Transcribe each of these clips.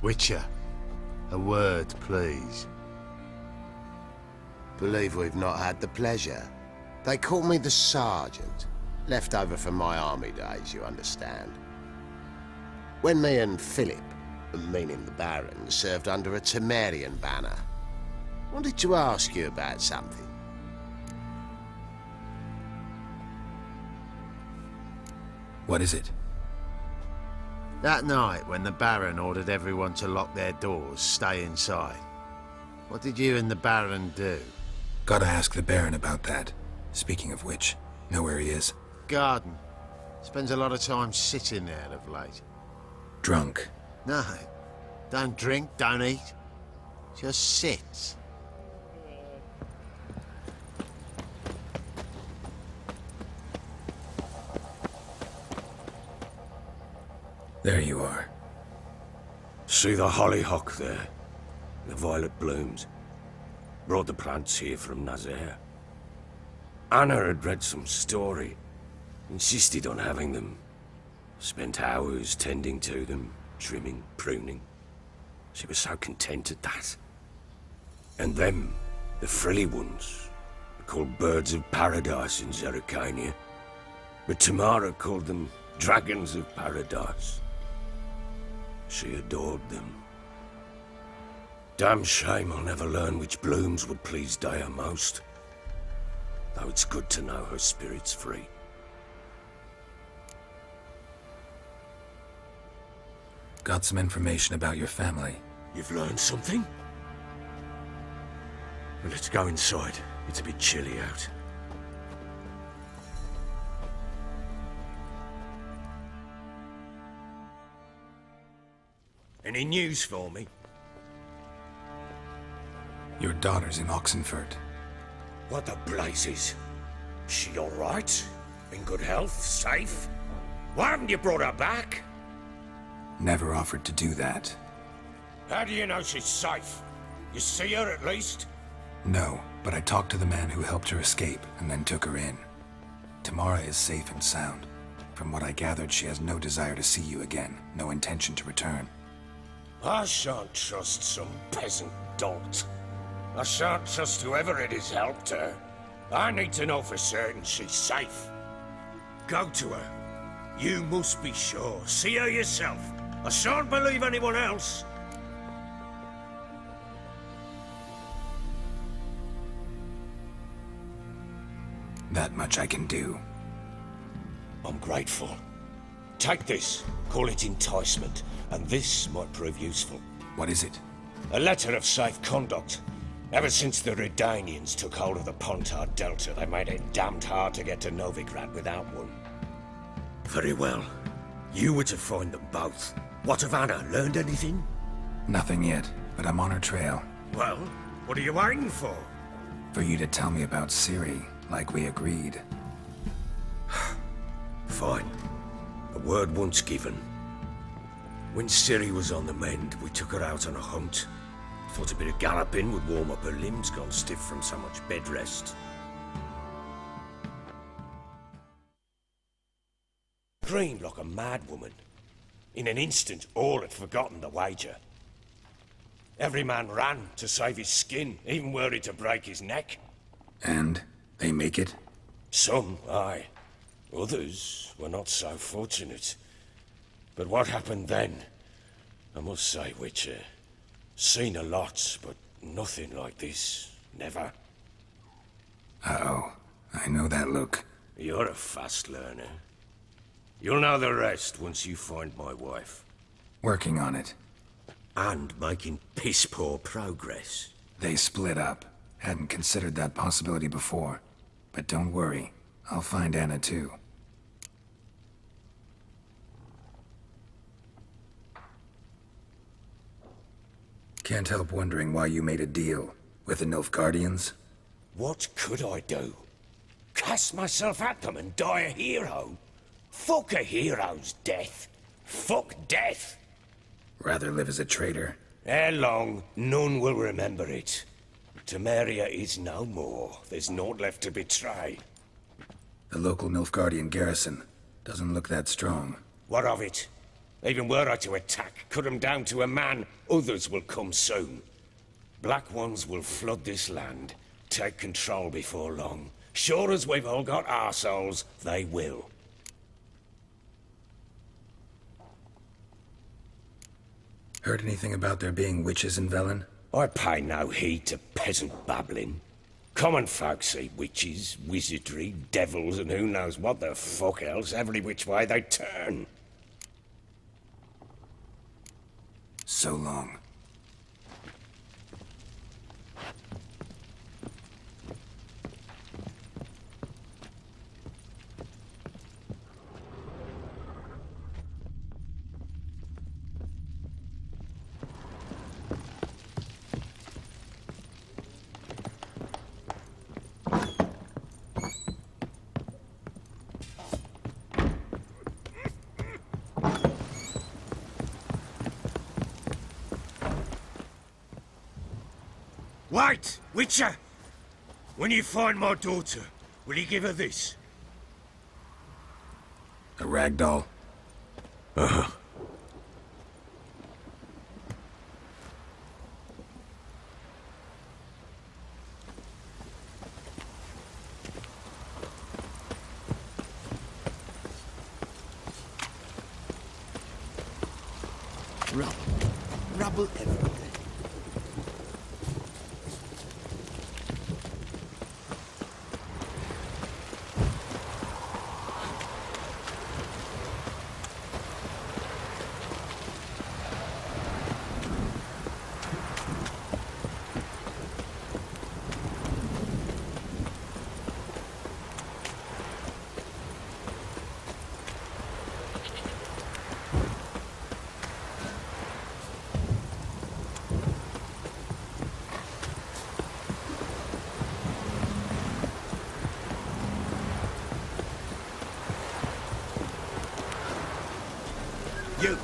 Witcher, a word, please. Believe we've not had the pleasure. They call me the Sergeant. Left over from my army days, you understand. When me and Philip, meaning the Baron, served under a Temerian banner. Wanted to ask you about something. What is it? That night, when the Baron ordered everyone to lock their doors, stay inside, what did you and the Baron do? Gotta ask the Baron about that. Speaking of which, know where he is? Garden. Spends a lot of time sitting there of late. Drunk. No. Don't drink, don't eat. Just sits. There you are. See the hollyhock there? The violet blooms. Brought the plants here from Nazaire. Anna had read some story. Insisted on having them. Spent hours tending to them, trimming, pruning. She was so content at that. And them, the frilly ones, are called birds of paradise in Zerrikania. But Tamara called them dragons of paradise. She adored them. Damn shame I'll never learn which blooms would please Dea most. Though it's good to know her spirit's free. Got some information about your family. You've learned something? Well, let's go inside. It's a bit chilly out. Any news for me? Your daughter's in Oxenfurt. What the blazes? She all right? In good health? Safe? Why haven't you brought her back? Never offered to do that. How do you know she's safe? You see her at least? No, but I talked to the man who helped her escape and then took her in. Tamara is safe and sound. From what I gathered, she has no desire to see you again, no intention to return. I shan't trust some peasant dolt. I shan't trust whoever it is helped her. I need to know for certain she's safe. Go to her. You must be sure. See her yourself. I shan't believe anyone else. That much I can do. I'm grateful. Take this. Call it enticement. And this might prove useful. What is it? A letter of safe conduct. Ever since the Redanians took hold of the Pontard Delta, they made it damned hard to get to Novigrad without one. Very well. You were to find them both. What of Anna? Learned anything? Nothing yet, but I'm on her trail. Well, what are you waiting for? For you to tell me about Ciri, like we agreed. Fine. A word once given. When Ciri was on the mend, we took her out on a hunt. Thought a bit of galloping would warm up her limbs gone stiff from so much bed rest. Screamed like a mad woman. In an instant, all had forgotten the wager. Every man ran to save his skin, even worried to break his neck. And they make it? Some, aye. Others were not so fortunate. But what happened then? I must say, Witcher, seen a lot, but nothing like this. Never. Uh-oh. I know that look. You're a fast learner. You'll know the rest once you find my wife. Working on it. And making piss-poor progress. They split up. Hadn't considered that possibility before. But don't worry. I'll find Anna too. Can't help wondering why you made a deal with the Nilfgaardians. What could I do? Cast myself at them and die a hero? Fuck a hero's death. Fuck death. Rather live as a traitor. Ere long, none will remember it. Temeria is no more. There's naught left to betray. The local Nilfgaardian garrison doesn't look that strong. What of it? Even were I to attack, cut 'em down to a man, others will come soon. Black Ones will flood this land, take control before long. Sure as we've all got arseholes, they will. Heard anything about there being witches in Velen? I pay no heed to peasant babbling. Common folk see witches, wizardry, devils, and who knows what the fuck else every which way they turn. So long. Wait, Witcher! When you find my daughter, will you give her this? A rag doll? Rubble. Rubble everywhere. You!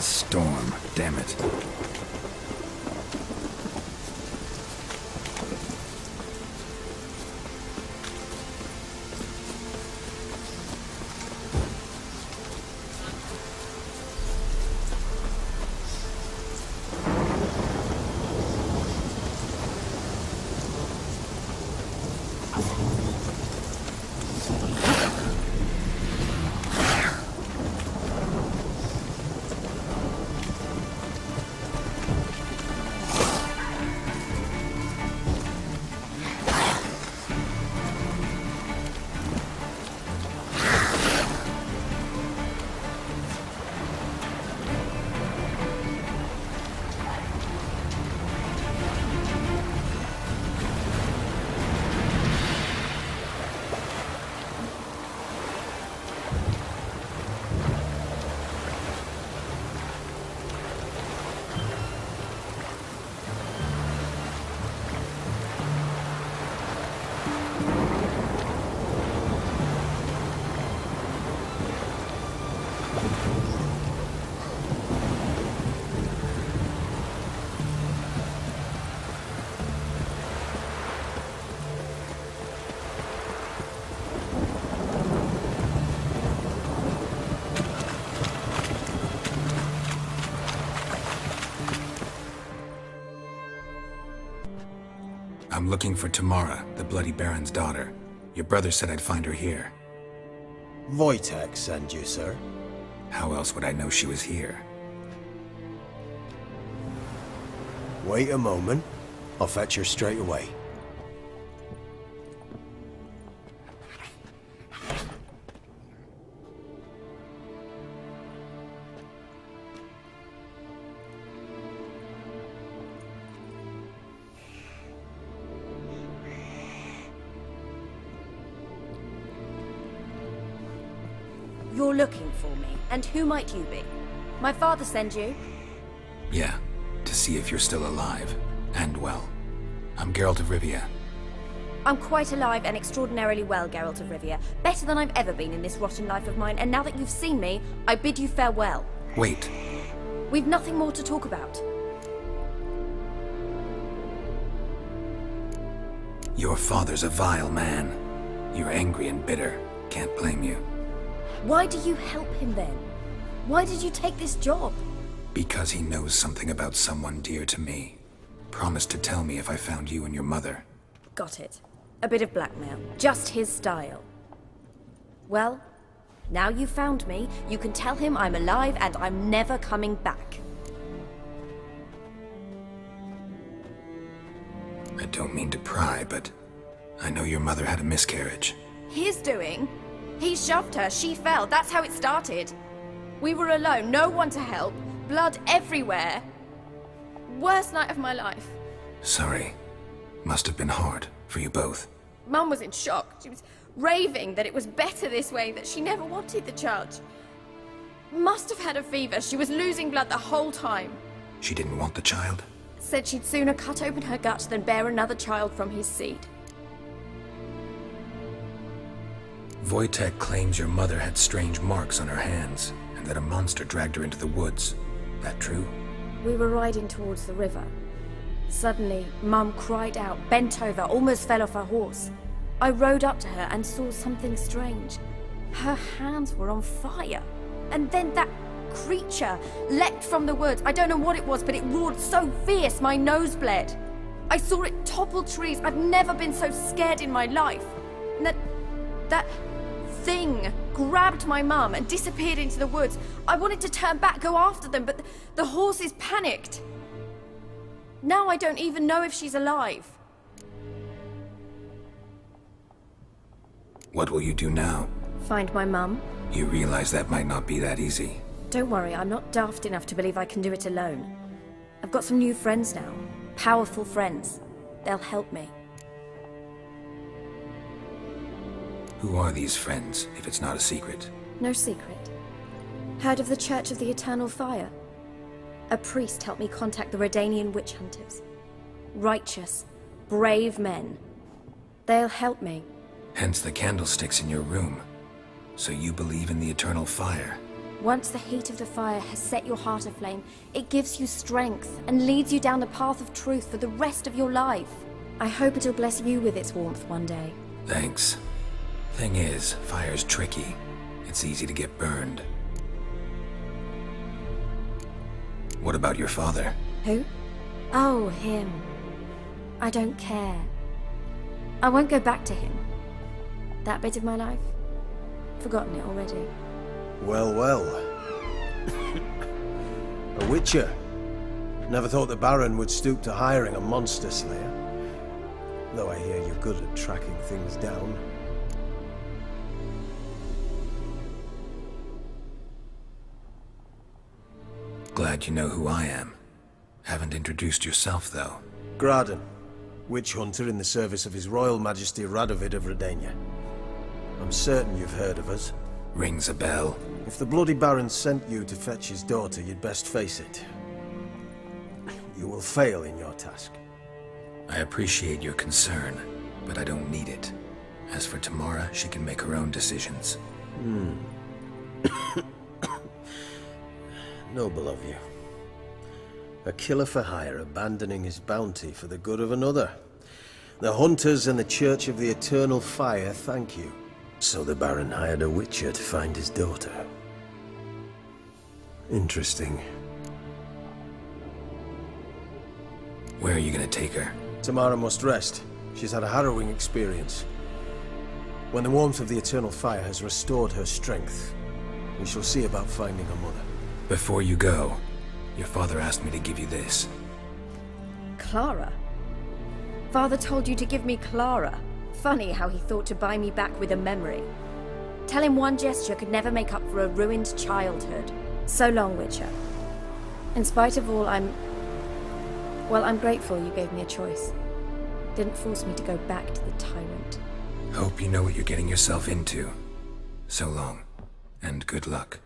This storm, damn it. I'm looking for Tamara, the Bloody Baron's daughter. Your brother said I'd find her here. Wojtek sent you, sir. How else would I know she was here? Wait a moment. I'll fetch her straight away. You're looking for me, and who might you be? My father sent you? Yeah, to see if you're still alive, and well. I'm Geralt of Rivia. I'm quite alive and extraordinarily well, Geralt of Rivia. Better than I've ever been in this rotten life of mine, and now that you've seen me, I bid you farewell. Wait. We've nothing more to talk about. Your father's a vile man. You're angry and bitter. Can't blame you. Why do you help him then? Why did you take this job? Because he knows something about someone dear to me. Promised to tell me if I found you and your mother. Got it. A bit of blackmail. Just his style. Well, now you've found me, you can tell him I'm alive and I'm never coming back. I don't mean to pry, but I know your mother had a miscarriage. His doing? He shoved her, she fell, that's how it started. We were alone, no one to help, blood everywhere. Worst night of my life. Sorry. Must have been hard for you both. Mum was in shock. She was raving that it was better this way, that she never wanted the child. Must have had a fever, she was losing blood the whole time. She didn't want the child? Said she'd sooner cut open her gut than bear another child from his seed. Wojtek claims your mother had strange marks on her hands, and that a monster dragged her into the woods. That true? We were riding towards the river. Suddenly, Mum cried out, bent over, almost fell off her horse. I rode up to her and saw something strange. Her hands were on fire. And then that creature leapt from the woods. I don't know what it was, but it roared so fierce my nose bled. I saw it topple trees. I've never been so scared in my life. And that thing grabbed my mum and disappeared into the woods. I wanted to turn back, go after them, but the horses panicked. Now I don't even know if she's alive. What will you do now? Find my mum. You realize that might not be that easy. Don't worry, I'm not daft enough to believe I can do it alone. I've got some new friends now. Powerful friends. They'll help me. Who are these friends, if it's not a secret? No secret. Heard of the Church of the Eternal Fire? A priest helped me contact the Redanian witch hunters. Righteous, brave men. They'll help me. Hence the candlesticks in your room. So you believe in the eternal fire? Once the heat of the fire has set your heart aflame, it gives you strength and leads you down the path of truth for the rest of your life. I hope it'll bless you with its warmth one day. Thanks. Thing is, fire's tricky. It's easy to get burned. What about your father? Who? Oh, him. I don't care. I won't go back to him. That bit of my life? Forgotten it already. Well, well. A witcher. Never thought the Baron would stoop to hiring a monster slayer. Though I hear you're good at tracking things down. Glad you know who I am. Haven't introduced yourself, though. Graden, witch hunter in the service of His Royal Majesty Radovid of Redania. I'm certain you've heard of us. Rings a bell. If the Bloody Baron sent you to fetch his daughter, you'd best face it. You will fail in your task. I appreciate your concern, but I don't need it. As for Tamara, she can make her own decisions. Noble of you. A killer for hire abandoning his bounty for the good of another. The hunters and the Church of the Eternal Fire thank you. So the Baron hired a witcher to find his daughter. Interesting. Where are you gonna take her? Tamara must rest. She's had a harrowing experience. When the warmth of the Eternal Fire has restored her strength, we shall see about finding her mother. Before you go, your father asked me to give you this. Clara? Father told you to give me Clara. Funny how he thought to buy me back with a memory. Tell him one gesture could never make up for a ruined childhood. So long, Witcher. In spite of all, I'm grateful you gave me a choice. Didn't force me to go back to the tyrant. Hope you know what you're getting yourself into. So long, and good luck.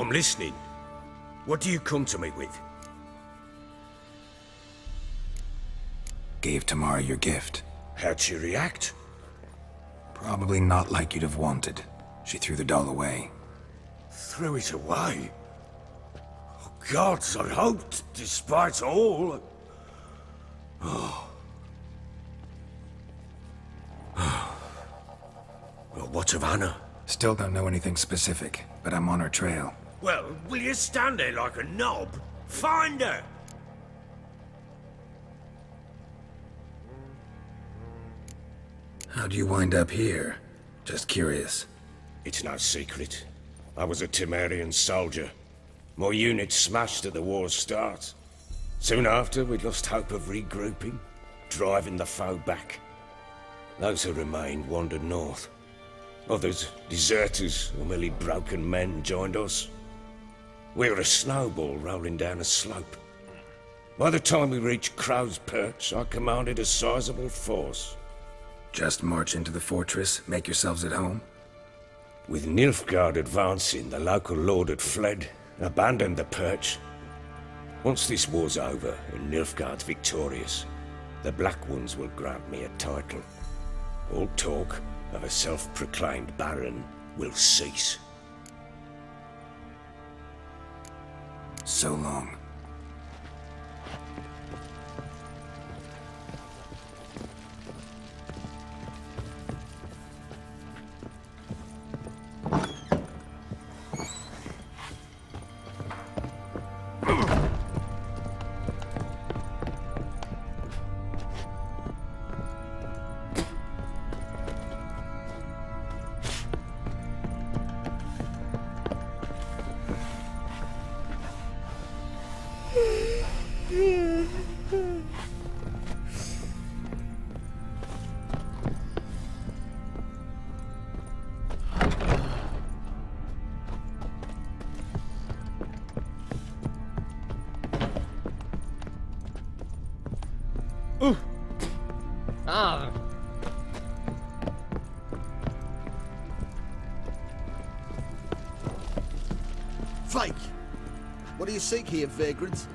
I'm listening. What do you come to me with? Gave Tamara your gift. How'd she react? Probably not like you'd have wanted. She threw the doll away. Threw it away? Oh, gods, I hoped, despite all... Well, what of Anna? Still don't know anything specific, but I'm on her trail. Well, will you stand there like a knob? Find her! How'd you wind up here? Just curious. It's no secret. I was a Temerian soldier. My unit smashed at the war's start. Soon after, we'd lost hope of regrouping, driving the foe back. Those who remained wandered north. Others, deserters or merely broken men, joined us. We were a snowball rolling down a slope. By the time we reached Crow's Perch, I commanded a sizable force. Just march into the fortress, make yourselves at home? With Nilfgaard advancing, the local lord had fled, abandoned the Perch. Once this war's over and Nilfgaard's victorious, the Black Ones will grant me a title. All talk of a self-proclaimed baron will cease. So long. Fake! What do you seek here, vagrant?